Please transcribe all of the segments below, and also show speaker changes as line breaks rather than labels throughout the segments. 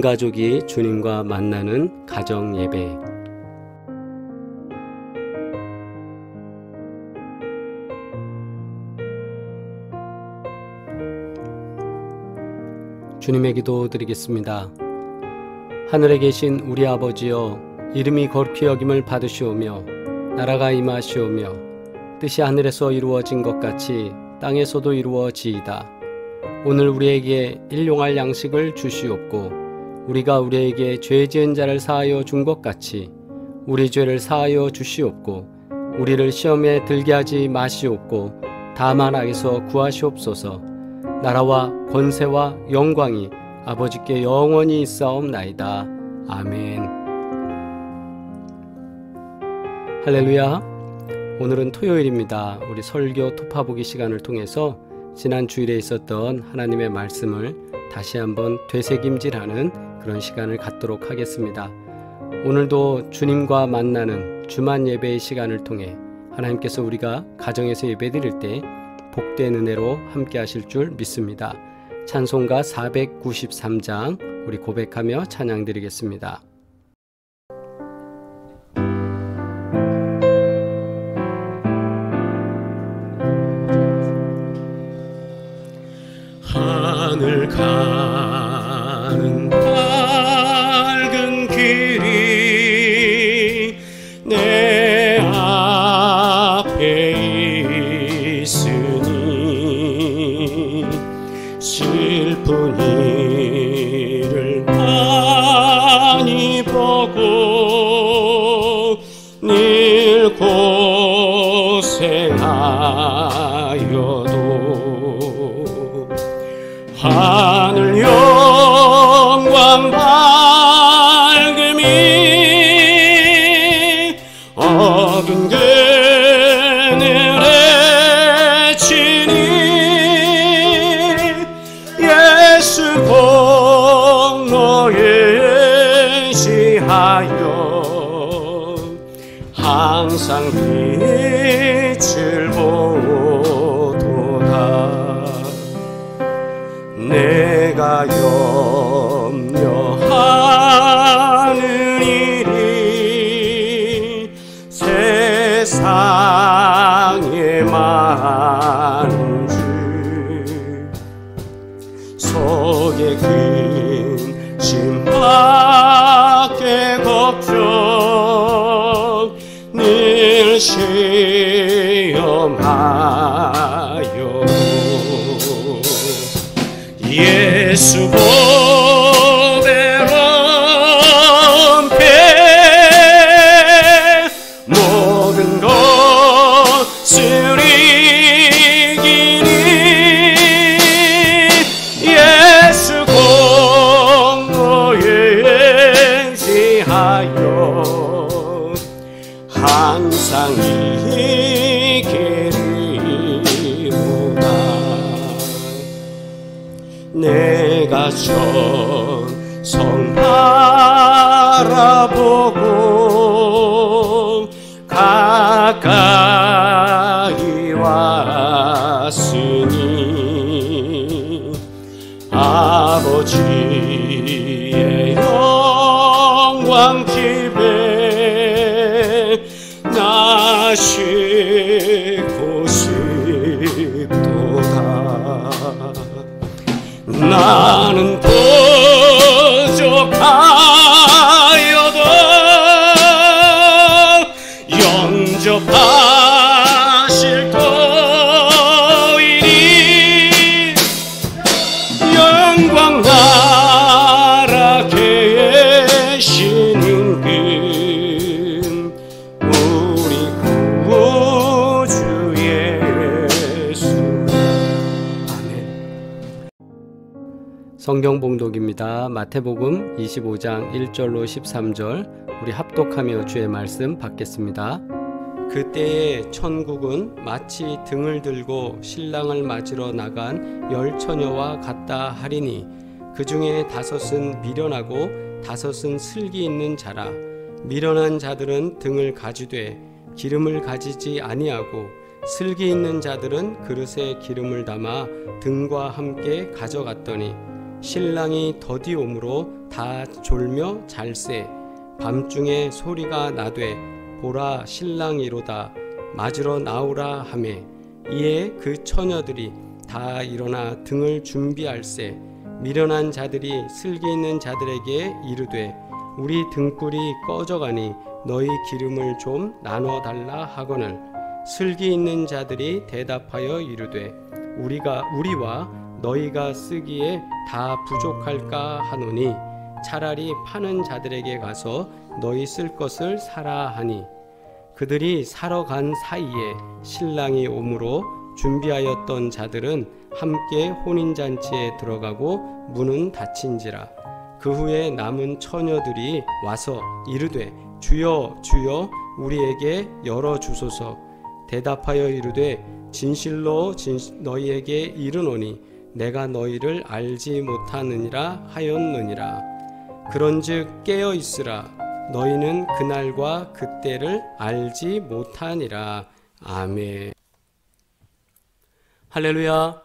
온 가족이 주님과 만나는 가정 예배. 주님의 기도 드리겠습니다. 하늘에 계신 우리 아버지여, 이름이 거룩히 여김을 받으시오며 나라가 임하시오며 뜻이 하늘에서 이루어진 것 같이 땅에서도 이루어지이다. 오늘 우리에게 일용할 양식을 주시옵고 우리가 우리에게 죄 지은 자를 사하여 준 것 같이 우리 죄를 사하여 주시옵고 우리를 시험에 들게 하지 마시옵고 다만 악에서 구하시옵소서. 나라와 권세와 영광이 아버지께 영원히 있사옵나이다. 아멘. 할렐루야. 오늘은 토요일입니다. 우리 설교 토파보기 시간을 통해서 지난 주일에 있었던 하나님의 말씀을 다시 한번 되새김질하는 그런 시간을 갖도록 하겠습니다. 오늘도 주님과 만나는 주만 예배의 시간을 통해 하나님께서 우리가 가정에서 예배드릴 때 복된 은혜로 함께 하실 줄 믿습니다. 찬송가 493장 우리 고백하며 찬양 드리겠습니다.
하늘 가는 밝은 길이 내 앞에 있으니 슬픈 일을 많이 보고 늘 고생하여도 하늘 영광 밝음이 어근 그늘에 치니 예수 공로에 시하여 항상 빛을 보도다. 내가 염려하는 일이 세상에 많은 줄 속에 근심밖에 걱정 늘 시험하여 예수 보배로 배 모든 것을 이기니 예수 공로에 지하여 항상 이기리로다. 내가 전성 바라보고 가까이 왔으니 아버지의 영광 집에 나 쉬고 싶도다. 나는 부족하여도 영접하실 터이니 영광 나라 계시는 그 우리 구주 예수. 아멘.
성경 봉독입니다. 마태복음 25장 1절로 13절 우리 합독하며 주의 말씀 받겠습니다. 그때에 천국은 마치 등을 들고 신랑을 맞으러 나간 10처녀와 같다 하리니 그 중에 5은 미련하고 5은 슬기 있는 자라. 미련한 자들은 등을 가지되 기름을 가지지 아니하고 슬기 있는 자들은 그릇에 기름을 담아 등과 함께 가져갔더니 신랑이 더디 오므로 다 졸며 잘세. 밤중에 소리가 나되 보라 신랑이로다 맞으러 나오라 하매 이에 그 처녀들이 다 일어나 등을 준비할세. 미련한 자들이 슬기 있는 자들에게 이르되 우리 등불이 꺼져가니 너희 기름을 좀 나눠달라 하거늘 슬기 있는 자들이 대답하여 이르되 우리와 너희가 쓰기에 다 부족할까 하노니 차라리 파는 자들에게 가서 너희 쓸 것을 사라 하니 그들이 사러 간 사이에 신랑이 오므로 준비하였던 자들은 함께 혼인잔치에 들어가고 문은 닫힌지라. 그 후에 남은 처녀들이 와서 이르되 주여 주여 우리에게 열어주소서. 대답하여 이르되 진실로 너희에게 이르노니 내가 너희를 알지 못하느니라 하였느니라. 그런즉 깨어 있으라. 너희는 그날과 그때를 알지 못하니라. 아멘. 할렐루야.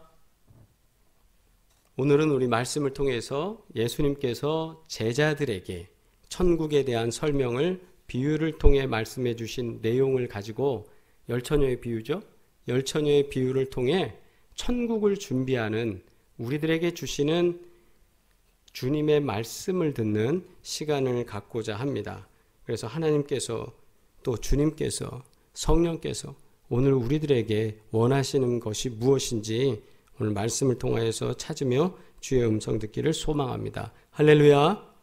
오늘은 우리 말씀을 통해서 예수님께서 제자들에게 천국에 대한 설명을 비유를 통해 말씀해 주신 내용을 가지고 열처녀의 비유죠. 열처녀의 비유를 통해 천국을 준비하는 우리들에게 주시는 주님의 말씀을 듣는 시간을 갖고자 합니다. 그래서 하나님께서 또 주님께서 성령께서 오늘 우리들에게 원하시는 것이 무엇인지 오늘 말씀을 통하여서 찾으며 주의 음성 듣기를 소망합니다. 할렐루야.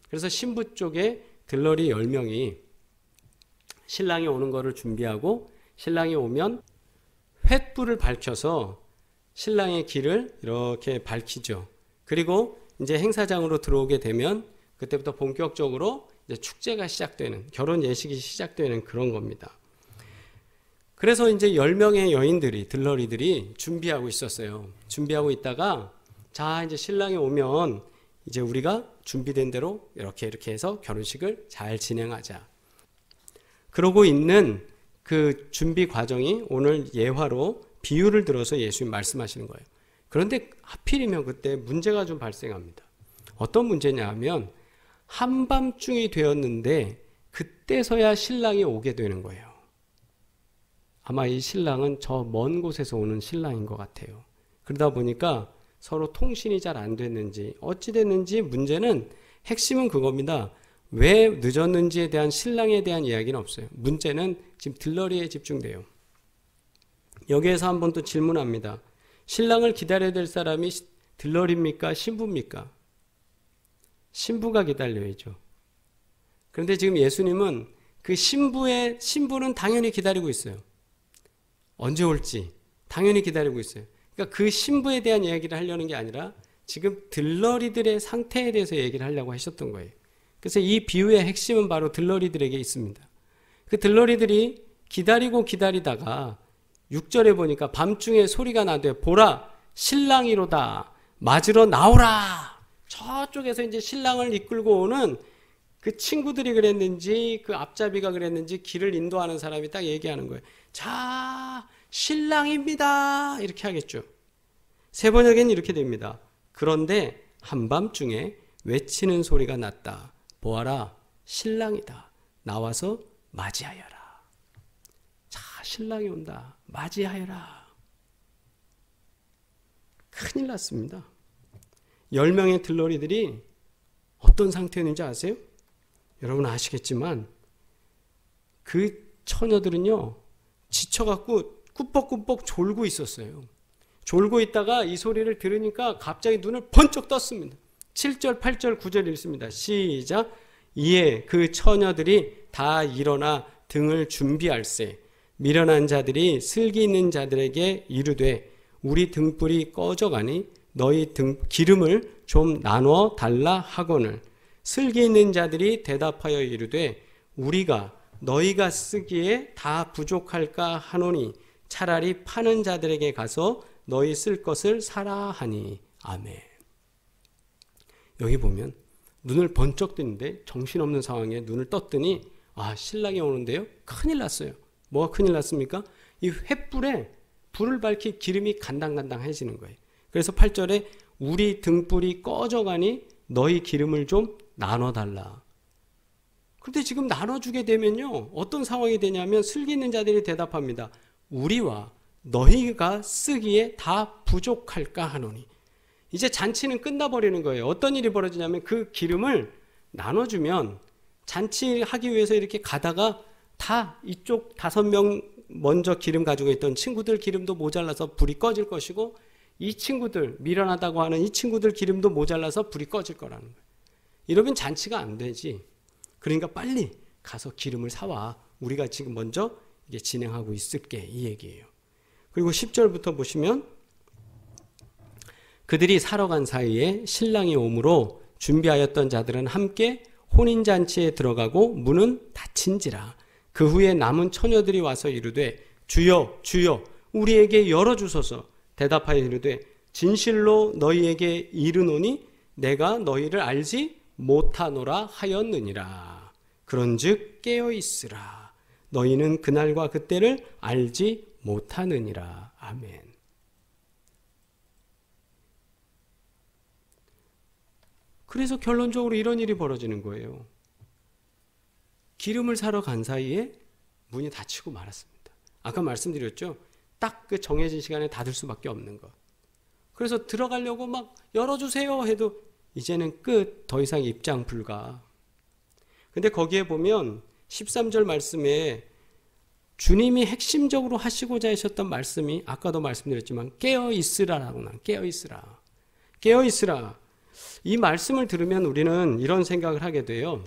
그래서 신부 쪽에 들러리 10명이 신랑이 오는 것을 준비하고 신랑이 오면 횃불을 밝혀서 신랑의 길을 이렇게 밝히죠. 그리고 이제 행사장으로 들어오게 되면 그때부터 본격적으로 이제 축제가 시작되는, 결혼 예식이 시작되는 그런 겁니다. 그래서 이제 10명의 여인들이, 들러리들이 준비하고 있었어요. 준비하고 있다가 자, 이제 신랑이 오면 이제 우리가 준비된 대로 이렇게 해서 결혼식을 잘 진행하자. 그러고 있는 그 준비 과정이 오늘 예화로 비유를 들어서 예수님 말씀하시는 거예요. 그런데 하필이면 그때 문제가 좀 발생합니다. 어떤 문제냐 하면 한밤중이 되었는데 그때서야 신랑이 오게 되는 거예요. 아마 이 신랑은 저 먼 곳에서 오는 신랑인 것 같아요. 그러다 보니까 서로 통신이 잘 안 됐는지 어찌 됐는지 문제는 핵심은 그겁니다. 왜 늦었는지에 대한 신랑에 대한 이야기는 없어요. 문제는 지금 들러리에 집중돼요. 여기에서 한번 또 질문합니다. 신랑을 기다려야 될 사람이 들러리입니까? 신부입니까? 신부가 기다려야죠. 그런데 지금 예수님은 그 신부는 당연히 기다리고 있어요. 언제 올지 당연히 기다리고 있어요. 그러니까 그 신부에 대한 이야기를 하려는 게 아니라 지금 들러리들의 상태에 대해서 얘기를 하려고 하셨던 거예요. 그래서 이 비유의 핵심은 바로 들러리들에게 있습니다. 그 들러리들이 기다리다가 6절에 보니까 밤중에 소리가 나되 보라 신랑이로다 맞으러 나오라. 저쪽에서 이제 신랑을 이끌고 오는 그 친구들이 그랬는지 그 앞잡이가 그랬는지 길을 인도하는 사람이 딱 얘기하는 거예요. 자, 신랑입니다. 이렇게 하겠죠. 세 번역에는 이렇게 됩니다. 그런데 한밤중에 외치는 소리가 났다. 보아라, 신랑이다. 나와서 맞이하여라. 자, 신랑이 온다. 맞이하여라. 큰일 났습니다. 10명의 들러리들이 어떤 상태였는지 아세요? 여러분 아시겠지만 그 처녀들은요 지쳐갖고 꾸벅꾸벅 졸고 있었어요. 졸고 있다가 이 소리를 들으니까 갑자기 눈을 번쩍 떴습니다. 7절, 8절, 9절 읽습니다. 시작. 이에 그 처녀들이 다 일어나 등을 준비할세. 미련한 자들이 슬기 있는 자들에게 이르되 우리 등불이 꺼져가니 너희 기름을 좀 나눠 달라 하거늘 슬기 있는 자들이 대답하여 이르되 너희가 쓰기에 다 부족할까 하노니 차라리 파는 자들에게 가서 너희 쓸 것을 사라 하니. 아멘. 여기 보면 눈을 번쩍 뜨는데 정신없는 상황에 눈을 떴더니 신랑이 오는데요. 큰일 났어요. 뭐가 큰일 났습니까? 이 횃불에 불을 밝히 기름이 간당간당해지는 거예요. 그래서 8절에 우리 등불이 꺼져가니 너희 기름을 좀 나눠달라. 그런데 지금 나눠주게 되면요, 어떤 상황이 되냐면 슬기 있는 자들이 대답합니다. 우리와 너희가 쓰기에 다 부족할까 하노니. 이제 잔치는 끝나버리는 거예요. 어떤 일이 벌어지냐면 그 기름을 나눠주면 잔치하기 위해서 이렇게 가다가 다 이쪽 5명 먼저 기름 가지고 있던 친구들 기름도 모자라서 불이 꺼질 것이고, 이 친구들, 미련하다고 하는 이 친구들 기름도 모자라서 불이 꺼질 거라는 거예요. 이러면 잔치가 안 되지. 그러니까 빨리 가서 기름을 사와. 우리가 지금 먼저 이게 진행하고 있을게, 이 얘기예요. 그리고 10절부터 보시면 그들이 사러 간 사이에 신랑이 오므로 준비하였던 자들은 함께 혼인잔치에 들어가고 문은 닫힌지라. 그 후에 남은 처녀들이 와서 이르되 주여 주여 우리에게 열어주소서. 대답하여 이르되 진실로 너희에게 이르노니 내가 너희를 알지 못하노라 하였느니라. 그런즉 깨어있으라. 너희는 그날과 그때를 알지 못하느니라. 아멘. 그래서 결론적으로 이런 일이 벌어지는 거예요. 기름을 사러 간 사이에 문이 닫히고 말았습니다. 아까 말씀드렸죠. 딱 그 정해진 시간에 닫을 수밖에 없는 것. 그래서 들어가려고 막 열어주세요 해도 이제는 끝, 더 이상 입장 불가. 근데 거기에 보면 13절 말씀에 주님이 핵심적으로 하시고자 하셨던 말씀이 아까도 말씀드렸지만 깨어있으라라고 나와요. 깨어있으라. 깨어있으라. 이 말씀을 들으면 우리는 이런 생각을 하게 돼요.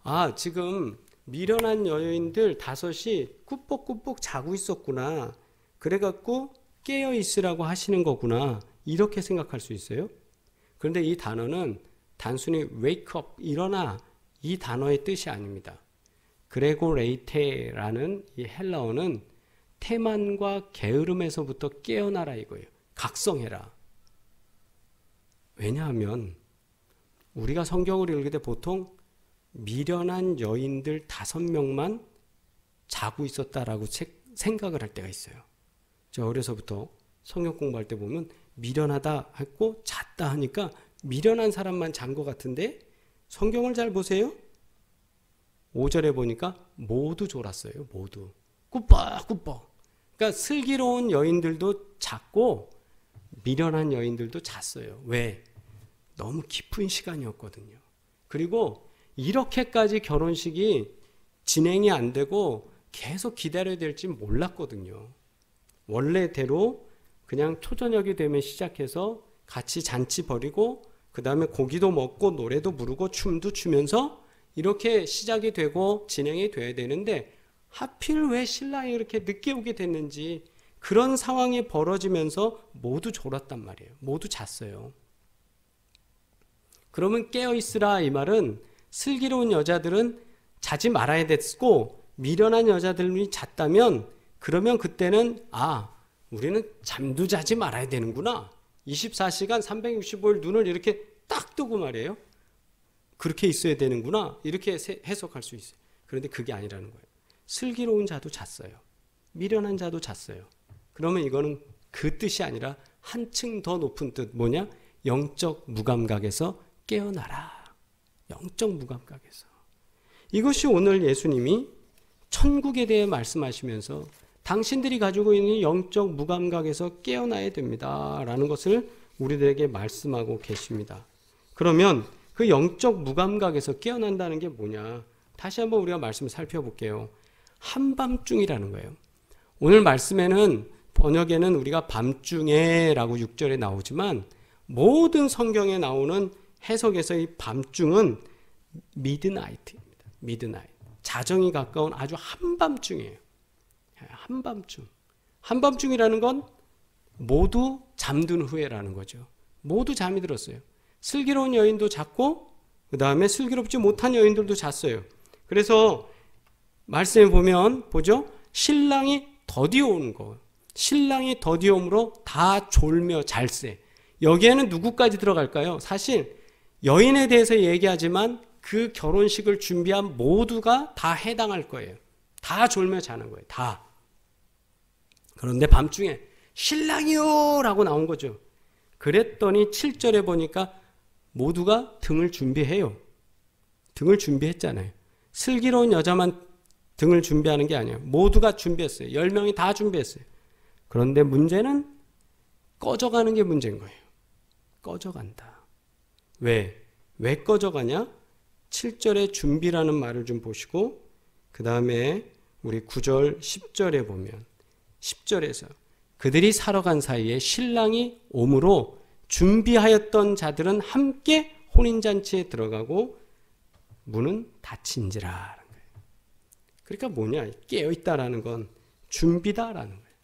아, 지금 미련한 여인들 5이 꾸벅꾸벅 자고 있었구나. 그래갖고 깨어있으라고 하시는 거구나. 이렇게 생각할 수 있어요. 그런데 이 단어는 단순히 wake up, 일어나, 이 단어의 뜻이 아닙니다. 그레고레이테라는 이 헬라어는 태만과 게으름에서부터 깨어나라 이거예요. 각성해라. 왜냐하면 우리가 성경을 읽을 때 보통 미련한 여인들 5명만 자고 있었다라고 생각을 할 때가 있어요. 저 어려서부터 성경 공부할 때 보면 미련하다 했고 잤다 하니까 미련한 사람만 잔 것 같은데 성경을 잘 보세요. 5절에 보니까 모두 졸았어요. 모두. 꾸벅꾸벅. 그러니까 슬기로운 여인들도 잤고 미련한 여인들도 잤어요. 왜? 너무 깊은 시간이었거든요. 그리고 이렇게까지 결혼식이 진행이 안 되고 계속 기다려야 될지 몰랐거든요. 원래대로 그냥 초저녁이 되면 시작해서 같이 잔치 벌이고 그 다음에 고기도 먹고 노래도 부르고 춤도 추면서 이렇게 시작이 되고 진행이 돼야 되는데 하필 왜 신랑이 그렇게 늦게 오게 됐는지 그런 상황이 벌어지면서 모두 졸았단 말이에요. 모두 잤어요. 그러면 깨어있으라 이 말은 슬기로운 여자들은 자지 말아야 됐고 미련한 여자들이 잤다면 그러면 그때는 우리는 잠도 자지 말아야 되는구나. 24시간 365일 눈을 이렇게 딱 뜨고 말이에요. 그렇게 있어야 되는구나. 이렇게 해석할 수 있어요. 그런데 그게 아니라는 거예요. 슬기로운 자도 잤어요. 미련한 자도 잤어요. 그러면 이거는 그 뜻이 아니라 한층 더 높은 뜻 뭐냐? 영적 무감각에서 깨어나라. 영적 무감각에서. 이것이 오늘 예수님이 천국에 대해 말씀하시면서 당신들이 가지고 있는 영적 무감각에서 깨어나야 됩니다. 라는 것을 우리들에게 말씀하고 계십니다. 그러면 그 영적 무감각에서 깨어난다는 게 뭐냐? 다시 한번 우리가 말씀을 살펴볼게요. 한밤중이라는 거예요. 오늘 말씀에는 번역에는 우리가 밤중에 라고 6절에 나오지만 모든 성경에 나오는 해석에서 이 밤중은 미드나이트입니다. 미드나이트. 자정이 가까운 아주 한밤중이에요. 한밤중. 한밤중이라는 건 모두 잠든 후에라는 거죠. 모두 잠이 들었어요. 슬기로운 여인도 잤고 그 다음에 슬기롭지 못한 여인들도 잤어요. 그래서 말씀에 보면 보죠. 신랑이 더디어 오는 거. 신랑이 더디어 오므로 다 졸며 잘세. 여기에는 누구까지 들어갈까요? 사실 여인에 대해서 얘기하지만 그 결혼식을 준비한 모두가 다 해당할 거예요. 다 졸며 자는 거예요. 다. 그런데 밤중에 신랑이요! 라고 나온 거죠. 그랬더니 7절에 보니까 모두가 등을 준비해요. 등을 준비했잖아요. 슬기로운 여자만 등을 준비하는 게 아니에요. 모두가 준비했어요. 10명이 다 준비했어요. 그런데 문제는 꺼져가는 게 문제인 거예요. 꺼져간다. 왜 꺼져가냐? 7절에 준비라는 말을 좀 보시고 그 다음에 우리 9절 10절에 보면 10절에서 그들이 사러 간 사이에 신랑이 오므로 준비하였던 자들은 함께 혼인잔치에 들어가고 문은 닫힌지라. 그러니까 뭐냐? 깨어있다라는 건 준비다라는 거예요.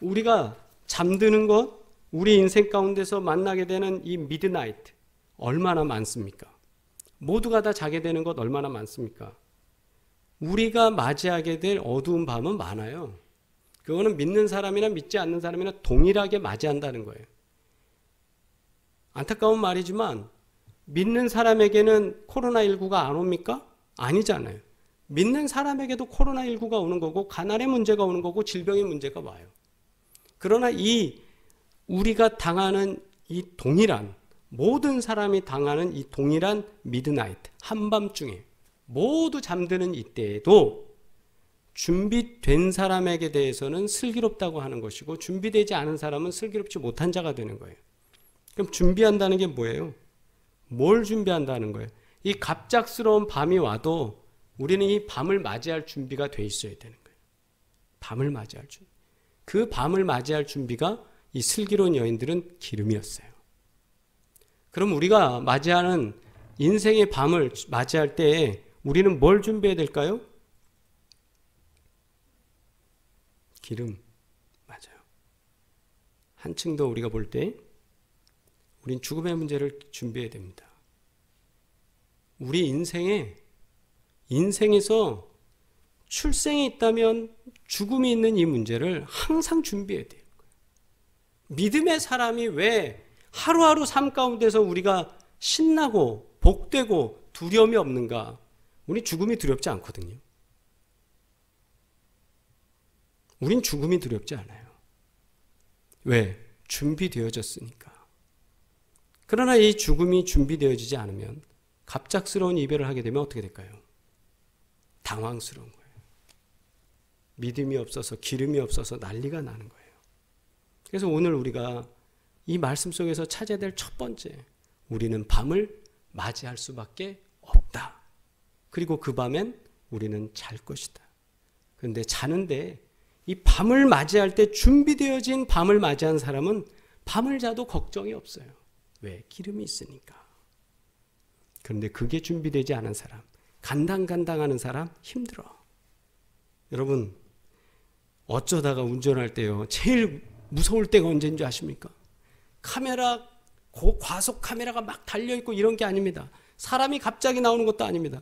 우리가 잠드는 것, 우리 인생 가운데서 만나게 되는 이 미드나이트 얼마나 많습니까? 모두가 다 자게 되는 것 얼마나 많습니까? 우리가 맞이하게 될 어두운 밤은 많아요. 그거는 믿는 사람이나 믿지 않는 사람이나 동일하게 맞이한다는 거예요. 안타까운 말이지만 믿는 사람에게는 코로나19가 안 옵니까? 아니잖아요. 믿는 사람에게도 코로나19가 오는 거고 가난의 문제가 오는 거고 질병의 문제가 와요. 그러나 우리가 당하는 이 동일한 모든 사람이 당하는 이 동일한 미드나이트 한밤중에 모두 잠드는 이때에도 준비된 사람에게 대해서는 슬기롭다고 하는 것이고 준비되지 않은 사람은 슬기롭지 못한 자가 되는 거예요. 그럼 준비한다는 게 뭐예요? 뭘 준비한다는 거예요? 이 갑작스러운 밤이 와도 우리는 이 밤을 맞이할 준비가 돼 있어야 되는 거예요. 밤을 맞이할 준비. 그 밤을 맞이할 준비가 이 슬기로운 여인들은 기름이었어요. 그럼 우리가 맞이하는 인생의 밤을 맞이할 때 우리는 뭘 준비해야 될까요? 기름. 맞아요. 한층 더 우리가 볼 때 우린 죽음의 문제를 준비해야 됩니다. 우리 인생에서 출생이 있다면 죽음이 있는 이 문제를 항상 준비해야 돼요. 믿음의 사람이 왜 하루하루 삶 가운데서 우리가 신나고 복되고 두려움이 없는가? 우린 죽음이 두렵지 않거든요. 우린 죽음이 두렵지 않아요. 왜? 준비되어졌으니까. 그러나 이 죽음이 준비되어지지 않으면 갑작스러운 이별을 하게 되면 어떻게 될까요? 당황스러운 거예요. 믿음이 없어서 기름이 없어서 난리가 나는 거예요. 그래서 오늘 우리가 이 말씀 속에서 찾아야 될 첫 번째, 우리는 밤을 맞이할 수밖에 없다. 그리고 그 밤엔 우리는 잘 것이다. 그런데 자는데 이 밤을 맞이할 때 준비되어진 밤을 맞이한 사람은 밤을 자도 걱정이 없어요. 왜? 기름이 있으니까. 그런데 그게 준비되지 않은 사람, 간당간당하는 사람 힘들어. 여러분, 어쩌다가 운전할 때요, 제일 무서울 때가 언제인 줄 아십니까? 과속 카메라가 막 달려있고 이런 게 아닙니다. 사람이 갑자기 나오는 것도 아닙니다.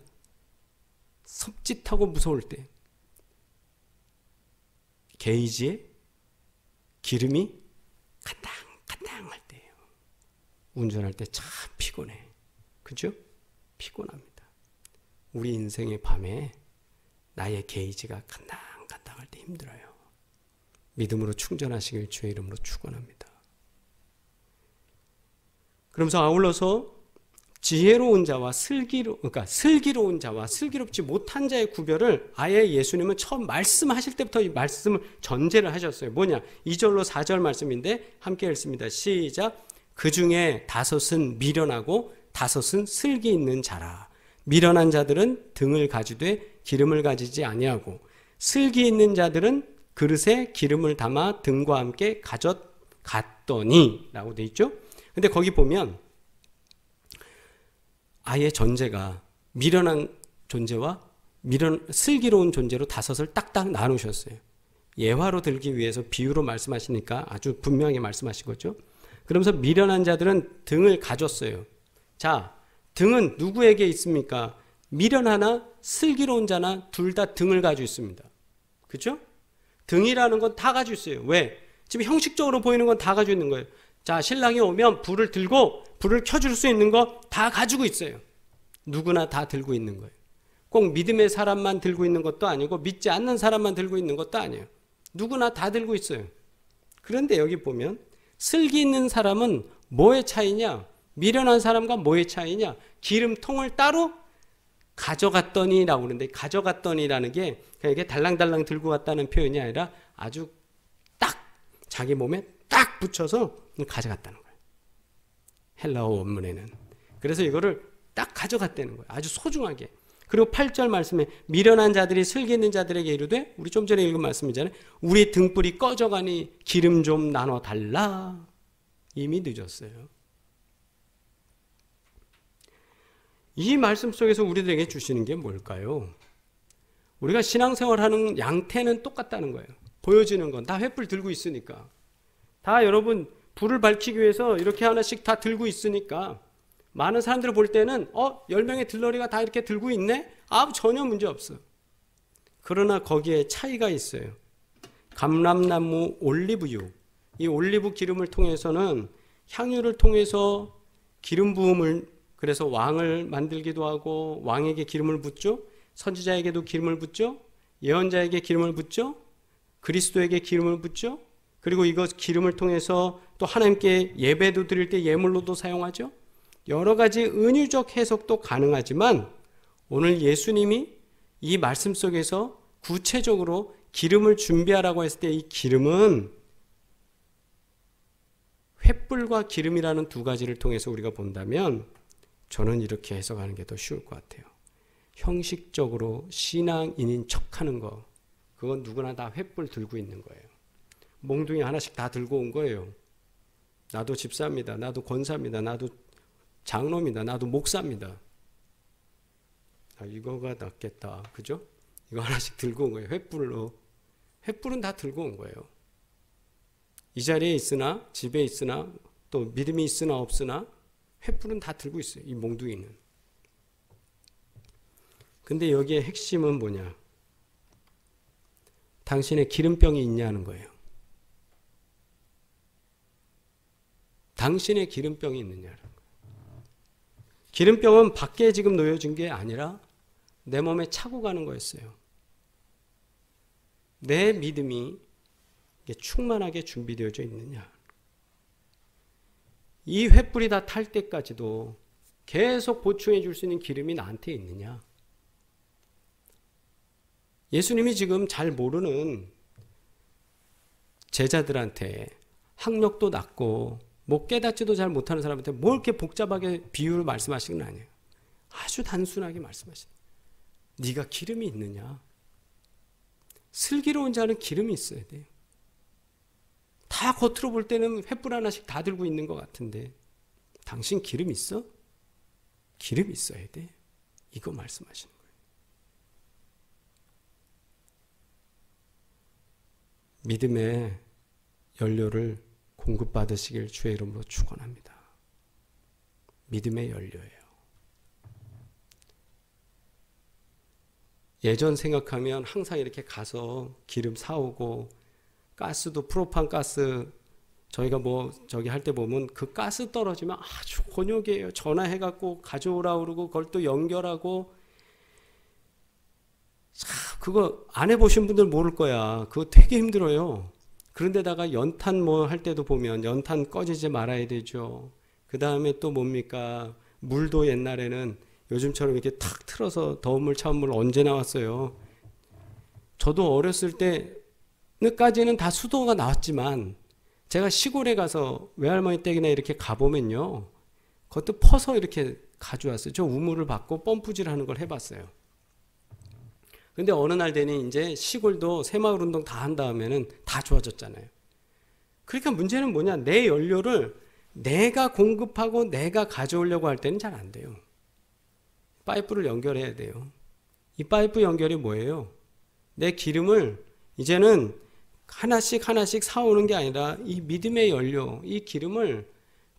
섬찟하고 무서울 때. 게이지에 기름이 간당간당할 때예요. 운전할 때 참 피곤해. 그죠? 피곤합니다. 우리 인생의 밤에 나의 게이지가 간당간당할 때 힘들어요. 믿음으로 충전하시길 주의 이름으로 축원합니다. 그러면서 아울러서 지혜로운 자와 슬기로운 자와 슬기롭지 못한 자의 구별을 아예 예수님은 처음 말씀하실 때부터 이 말씀을 전제를 하셨어요. 뭐냐? 2절로 4절 말씀인데 함께 읽습니다. 시작. 그 중에 5은 미련하고 5은 슬기 있는 자라. 미련한 자들은 등을 가지되 기름을 가지지 아니하고 슬기 있는 자들은 그릇에 기름을 담아 등과 함께 가져갔더니 라고 돼 있죠. 근데 거기 보면 아예 전제가 미련한 존재와 슬기로운 존재로 5을 딱딱 나누셨어요. 예화로 들기 위해서 비유로 말씀하시니까 아주 분명하게 말씀하신 거죠. 그러면서 미련한 자들은 등을 가졌어요. 자, 등은 누구에게 있습니까? 미련하나 슬기로운 자나 둘 다 등을 가지고 있습니다. 그렇죠? 등이라는 건 다 가지고 있어요. 왜? 지금 형식적으로 보이는 건 다 가지고 있는 거예요. 자, 신랑이 오면 불을 들고 불을 켜줄 수 있는 거 다 가지고 있어요. 누구나 다 들고 있는 거예요. 꼭 믿음의 사람만 들고 있는 것도 아니고 믿지 않는 사람만 들고 있는 것도 아니에요. 누구나 다 들고 있어요. 그런데 여기 보면 슬기 있는 사람은 뭐의 차이냐? 미련한 사람과 뭐의 차이냐? 기름통을 따로 가져갔더니라고 그러는데, 가져갔더니라는 게 그냥 이게 달랑달랑 들고 갔다는 표현이 아니라 아주 딱 자기 몸에 딱 붙여서 가져갔다는 거예요. 헬라어 원문에는. 그래서 이거를 딱 가져갔다는 거예요. 아주 소중하게. 그리고 8절 말씀에 미련한 자들이 슬기 있는 자들에게 이르되, 우리 좀 전에 읽은 말씀이잖아요. 우리 등불이 꺼져가니 기름 좀 나눠 달라. 이미 늦었어요. 이 말씀 속에서 우리들에게 주시는 게 뭘까요? 우리가 신앙생활하는 양태는 똑같다는 거예요. 보여지는 건 다 횃불 들고 있으니까. 다 여러분 불을 밝히기 위해서 이렇게 하나씩 다 들고 있으니까 많은 사람들을 볼 때는 10명의 들러리가 다 이렇게 들고 있네? 전혀 문제 없어. 그러나 거기에 차이가 있어요. 감람나무 올리브유, 이 올리브 기름을 통해서는 향유를 통해서 기름 부음을, 그래서 왕을 만들기도 하고 왕에게 기름을 붓죠. 선지자에게도 기름을 붓죠. 예언자에게 기름을 붓죠. 그리스도에게 기름을 붓죠. 그리고 이것 기름을 통해서 또 하나님께 예배도 드릴 때 예물로도 사용하죠. 여러 가지 은유적 해석도 가능하지만 오늘 예수님이 이 말씀 속에서 구체적으로 기름을 준비하라고 했을 때 이 기름은 횃불과 기름이라는 두 가지를 통해서 우리가 본다면 저는 이렇게 해석하는 게 더 쉬울 것 같아요. 형식적으로 신앙인인 척하는 거, 그건 누구나 다 횃불 들고 있는 거예요. 몽둥이 하나씩 다 들고 온 거예요. 나도 집사입니다. 나도 권사입니다. 나도 장로입니다. 나도 목사입니다. 이거가 낫겠다. 그죠? 이거 하나씩 들고 온 거예요. 횃불로. 횃불은 다 들고 온 거예요. 이 자리에 있으나 집에 있으나 또 믿음이 있으나 없으나 횃불은 다 들고 있어요. 이 몽둥이는. 근데 여기에 핵심은 뭐냐? 당신의 기름병이 있냐는 거예요. 당신의 기름병이 있느냐는 거예요. 기름병은 밖에 지금 놓여진 게 아니라 내 몸에 차고 가는 거였어요. 내 믿음이 충만하게 준비되어져 있느냐. 이 횃불이 다 탈 때까지도 계속 보충해 줄 수 있는 기름이 나한테 있느냐. 예수님이 지금 잘 모르는 제자들한테 학력도 낮고 뭐 깨닫지도 잘 못하는 사람한테 뭘 이렇게 복잡하게 비유를 말씀하시는 건 아니에요. 아주 단순하게 말씀하시는 거예요. 네가 기름이 있느냐. 슬기로운 자는 기름이 있어야 돼요. 다 겉으로 볼 때는 횃불 하나씩 다 들고 있는 것 같은데 당신 기름 있어? 기름 있어야 돼. 이거 말씀하시는 거예요. 믿음의 연료를 공급받으시길 주의 이름으로 축원합니다. 믿음의 연료예요. 예전 생각하면 항상 이렇게 가서 기름 사오고 가스도 프로판 가스 저희가 뭐 저기 할 때 보면 그 가스 떨어지면 아주 곤욕이에요. 전화해갖고 가져오라 그러고 그걸 또 연결하고 그거 안 해보신 분들 모를 거야. 그거 되게 힘들어요. 그런데다가 연탄 뭐 할 때도 보면 연탄 꺼지지 말아야 되죠. 그 다음에 또 뭡니까? 물도 옛날에는 요즘처럼 이렇게 탁 틀어서 더운 물 차운 물 언제 나왔어요. 저도 어렸을 때까지는 다 수도가 나왔지만 제가 시골에 가서 외할머니 댁이나 이렇게 가보면요. 그것도 퍼서 이렇게 가져왔어요. 저 우물을 받고 펌프질 하는 걸 해봤어요. 근데 어느 날 되니 이제 시골도 새마을 운동 다 한 다음에는 다 좋아졌잖아요. 그러니까 문제는 뭐냐? 내 연료를 내가 공급하고 내가 가져오려고 할 때는 잘 안 돼요. 파이프를 연결해야 돼요. 이 파이프 연결이 뭐예요? 내 기름을 이제는 하나씩 하나씩 사오는 게 아니라 이 믿음의 연료, 이 기름을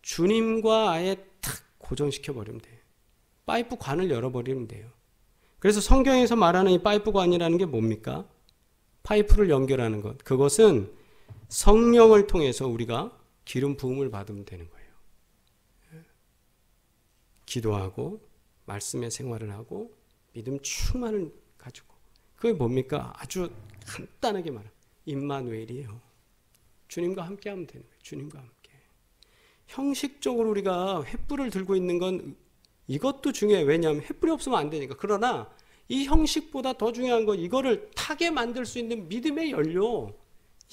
주님과 아예 탁 고정시켜 버리면 돼요. 파이프 관을 열어버리면 돼요. 그래서 성경에서 말하는 이 파이프 관이라는 게 뭡니까? 파이프를 연결하는 것. 그것은 성령을 통해서 우리가 기름 부음을 받으면 되는 거예요. 기도하고 말씀의 생활을 하고 믿음 충만을 가지고. 그게 뭡니까? 아주 간단하게 말하면 임마누엘이에요. 주님과 함께 하면 되는 거예요. 주님과 함께. 형식적으로 우리가 횃불을 들고 있는 건 이것도 중요해요. 왜냐하면 횃불이 없으면 안 되니까. 그러나 이 형식보다 더 중요한 건 이거를 타게 만들 수 있는 믿음의 연료,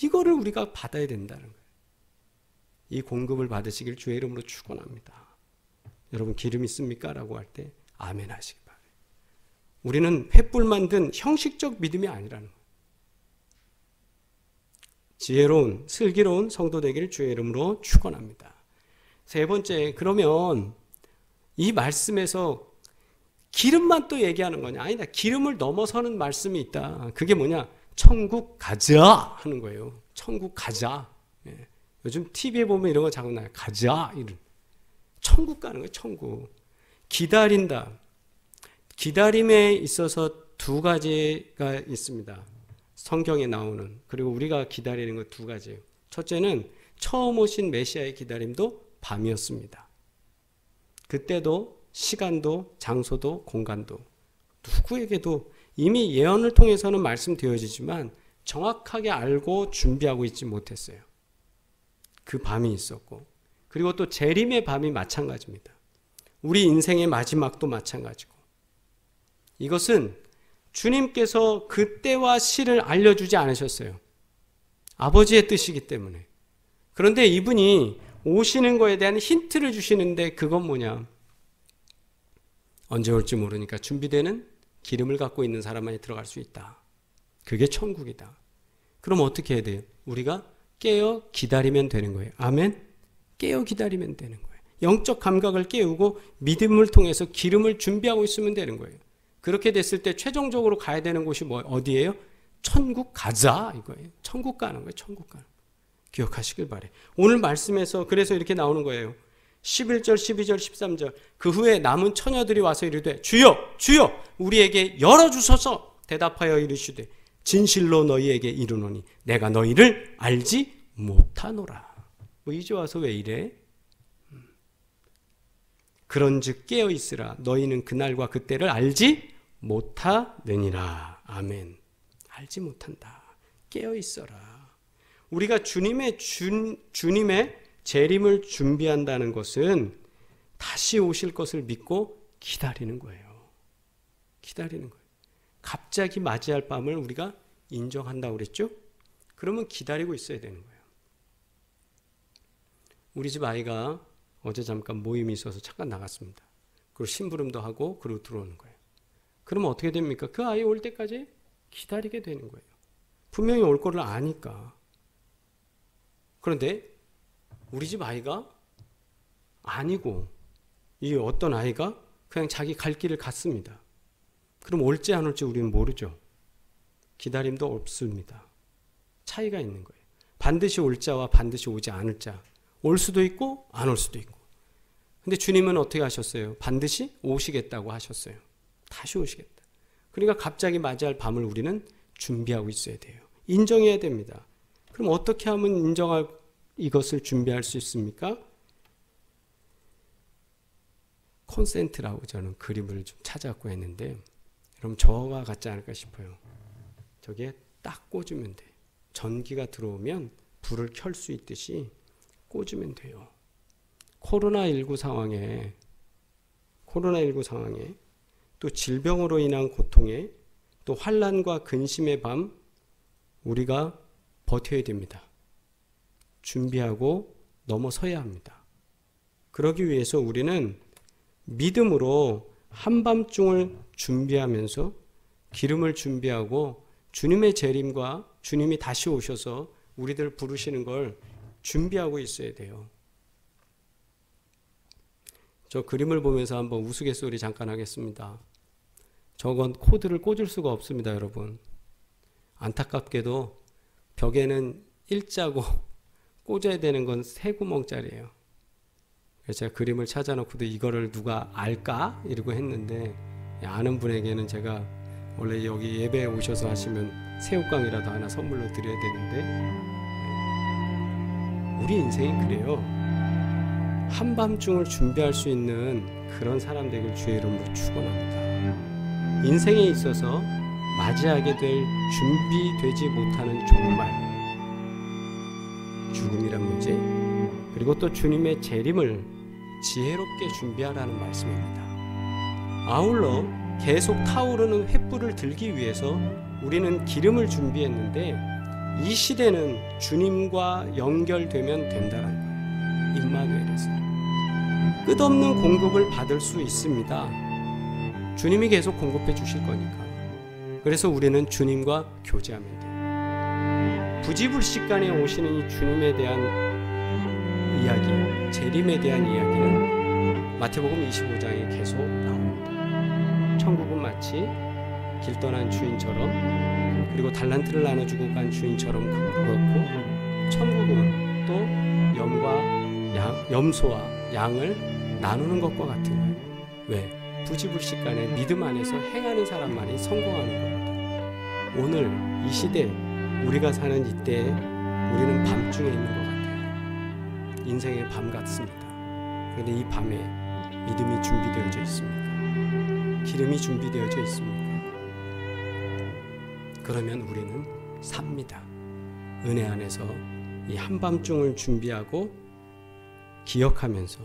이거를 우리가 받아야 된다는 거예요. 이 공급을 받으시길 주의 이름으로 축원합니다. 여러분 기름 있습니까? 라고 할 때 아멘 하시기 바라요. 우리는 횃불 만든 형식적 믿음이 아니라는 거예요. 지혜로운 슬기로운 성도 되기를 주의 이름으로 축원합니다. 세 번째, 그러면 이 말씀에서 기름만 또 얘기하는 거냐? 아니다. 기름을 넘어서는 말씀이 있다. 그게 뭐냐? 천국 가자 하는 거예요. 천국 가자. 예. 요즘 TV에 보면 이런 거 자꾸 나요. 가자. 이런. 천국 가는 거예요. 천국. 기다린다. 기다림에 있어서 두 가지가 있습니다. 성경에 나오는. 그리고 우리가 기다리는 거 두 가지예요. 첫째는 처음 오신 메시아의 기다림도 밤이었습니다. 그때도 시간도 장소도 공간도 누구에게도 이미 예언을 통해서는 말씀되어지지만 정확하게 알고 준비하고 있지 못했어요. 그 밤이 있었고, 그리고 또 재림의 밤이 마찬가지입니다. 우리 인생의 마지막도 마찬가지고, 이것은 주님께서 그때와 시를 알려주지 않으셨어요. 아버지의 뜻이기 때문에. 그런데 이분이 오시는 거에 대한 힌트를 주시는데 그건 뭐냐? 언제 올지 모르니까 준비되는 기름을 갖고 있는 사람만이 들어갈 수 있다. 그게 천국이다. 그럼 어떻게 해야 돼요? 우리가 깨어 기다리면 되는 거예요. 아멘? 깨어 기다리면 되는 거예요. 영적 감각을 깨우고 믿음을 통해서 기름을 준비하고 있으면 되는 거예요. 그렇게 됐을 때 최종적으로 가야 되는 곳이 어디예요? 천국 가자 이거예요. 천국 가는 거예요. 천국 가는 거예요. 기억하시길 바래요. 오늘 말씀에서 그래서 이렇게 나오는 거예요. 11절, 12절, 13절. 그 후에 남은 처녀들이 와서 이르되 주여, 주여, 우리에게 열어주소서. 대답하여 이르시되 진실로 너희에게 이르노니 내가 너희를 알지 못하노라. 이제 와서 왜 이래? 그런즉 깨어 있으라. 너희는 그날과 그때를 알지 못하느니라. 아멘. 알지 못한다. 깨어 있어라. 우리가 주님의 재림을 준비한다는 것은 다시 오실 것을 믿고 기다리는 거예요. 기다리는 거예요. 갑자기 맞이할 밤을 우리가 인정한다고 그랬죠? 그러면 기다리고 있어야 되는 거예요. 우리 집 아이가 어제 잠깐 모임이 있어서 잠깐 나갔습니다. 그리고 심부름도 하고 그리고 들어오는 거예요. 그러면 어떻게 됩니까? 그 아이 올 때까지 기다리게 되는 거예요. 분명히 올 거를 아니까. 그런데 우리 집 아이가 아니고 이 어떤 아이가 그냥 자기 갈 길을 갔습니다. 그럼 올지 안 올지 우리는 모르죠. 기다림도 없습니다. 차이가 있는 거예요. 반드시 올 자와 반드시 오지 않을 자. 올 수도 있고 안 올 수도 있고. 근데 주님은 어떻게 하셨어요? 반드시 오시겠다고 하셨어요. 다시 오시겠다. 그러니까 갑자기 맞이할 밤을 우리는 준비하고 있어야 돼요. 인정해야 됩니다. 그럼 어떻게 하면 인정할 이것을 준비할 수 있습니까? 콘센트라고 저는 그림을 좀 찾아갖고 했는데 여러분 저와 같지 않을까 싶어요. 저게 딱 꽂으면 돼요. 전기가 들어오면 불을 켤 수 있듯이 꽂으면 돼요. 코로나19 상황에 또 질병으로 인한 고통에 또 환난과 근심의 밤 우리가 버텨야 됩니다. 준비하고 넘어서야 합니다. 그러기 위해서 우리는 믿음으로 한밤중을 준비하면서 기름을 준비하고 주님의 재림과 주님이 다시 오셔서 우리들 부르시는 걸 준비하고 있어야 돼요. 저 그림을 보면서 한번 우스갯소리 잠깐 하겠습니다. 저건 코드를 꽂을 수가 없습니다, 여러분. 안타깝게도 벽에는 일자고 꽂아야 되는 건 3구멍짜리예요. 그래서 제가 그림을 찾아놓고도 이거를 누가 알까? 이러고 했는데 아는 분에게는 제가 원래 여기 예배에 오셔서 하시면 새우깡이라도 하나 선물로 드려야 되는데 우리 인생이 그래요. 한밤중을 준비할 수 있는 그런 사람 되길 주의 이름으로 축원합니다. 인생에 있어서 맞이하게 될 준비되지 못하는 종말, 죽음이란 문제, 그리고 또 주님의 재림을 지혜롭게 준비하라는 말씀입니다. 아울러 계속 타오르는 횃불을 들기 위해서 우리는 기름을 준비했는데 이 시대는 주님과 연결되면 된다는 거예요. 임마누엘에서 끝없는 공급을 받을 수 있습니다. 주님이 계속 공급해 주실 거니까. 그래서 우리는 주님과 교제하면 돼요. 부지불식간에 오시는 이 주님에 대한 이야기, 재림에 대한 이야기는 마태복음 25장에 계속 나옵니다. 천국은 마치 길 떠난 주인처럼, 그리고 달란트를 나눠주고 간 주인처럼 그렇고, 천국은 또 염소와 양을 나누는 것과 같은 거예요. 왜? 부지불식간에 믿음 안에서 행하는 사람만이 성공하는 겁니다. 오늘 이 시대, 우리가 사는 이때에 우리는 밤중에 있는 것 같아요. 인생의 밤 같습니다. 그런데 이 밤에 믿음이 준비되어져 있습니까? 기름이 준비되어져 있습니까? 그러면 우리는 삽니다. 은혜 안에서 이 한밤중을 준비하고 기억하면서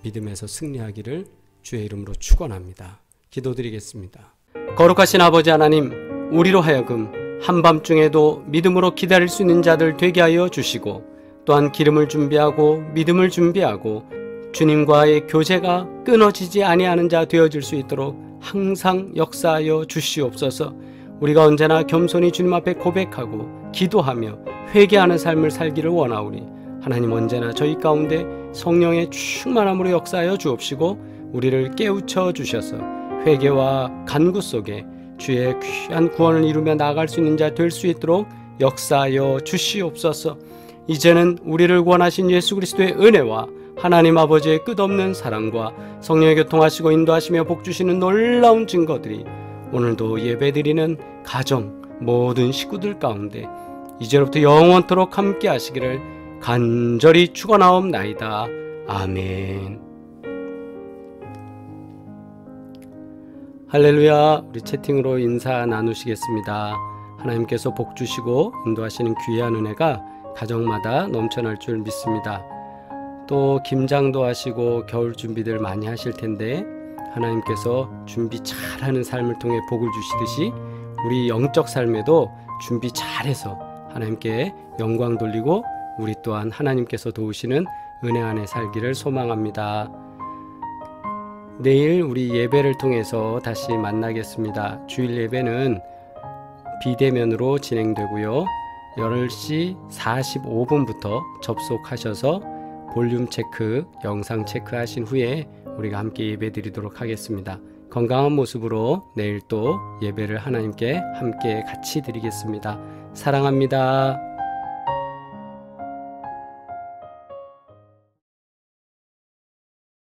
믿음에서 승리하기를 주의 이름으로 축원합니다. 기도드리겠습니다. 거룩하신 아버지 하나님, 우리로 하여금 한밤중에도 믿음으로 기다릴 수 있는 자들 되게 하여 주시고, 또한 기름을 준비하고 믿음을 준비하고 주님과의 교제가 끊어지지 아니하는 자 되어질 수 있도록 항상 역사하여 주시옵소서. 우리가 언제나 겸손히 주님 앞에 고백하고 기도하며 회개하는 삶을 살기를 원하오니 하나님 언제나 저희 가운데 성령의 충만함으로 역사하여 주옵시고 우리를 깨우쳐 주셔서 회개와 간구 속에 주의 귀한 구원을 이루며 나아갈 수 있는 자 될 수 있도록 역사하여 주시옵소서. 이제는 우리를 구원하신 예수 그리스도의 은혜와 하나님 아버지의 끝없는 사랑과 성령의 교통하시고 인도하시며 복주시는 놀라운 증거들이 오늘도 예배드리는 가정 모든 식구들 가운데 이제로부터 영원토록 함께 하시기를 간절히 축원하옵나이다. 아멘. 할렐루야. 우리 채팅으로 인사 나누시겠습니다. 하나님께서 복주시고 인도하시는 귀한 은혜가 가정마다 넘쳐날 줄 믿습니다. 또 김장도 하시고 겨울 준비들 많이 하실 텐데 하나님께서 준비 잘하는 삶을 통해 복을 주시듯이 우리 영적 삶에도 준비 잘해서 하나님께 영광 돌리고 우리 또한 하나님께서 도우시는 은혜 안에 살기를 소망합니다. 내일 우리 예배를 통해서 다시 만나겠습니다. 주일 예배는 비대면으로 진행되고요. 10시 45분부터 접속하셔서 볼륨 체크, 영상 체크하신 후에 우리가 함께 예배 드리도록 하겠습니다. 건강한 모습으로 내일 또 예배를 하나님께 함께 같이 드리겠습니다. 사랑합니다.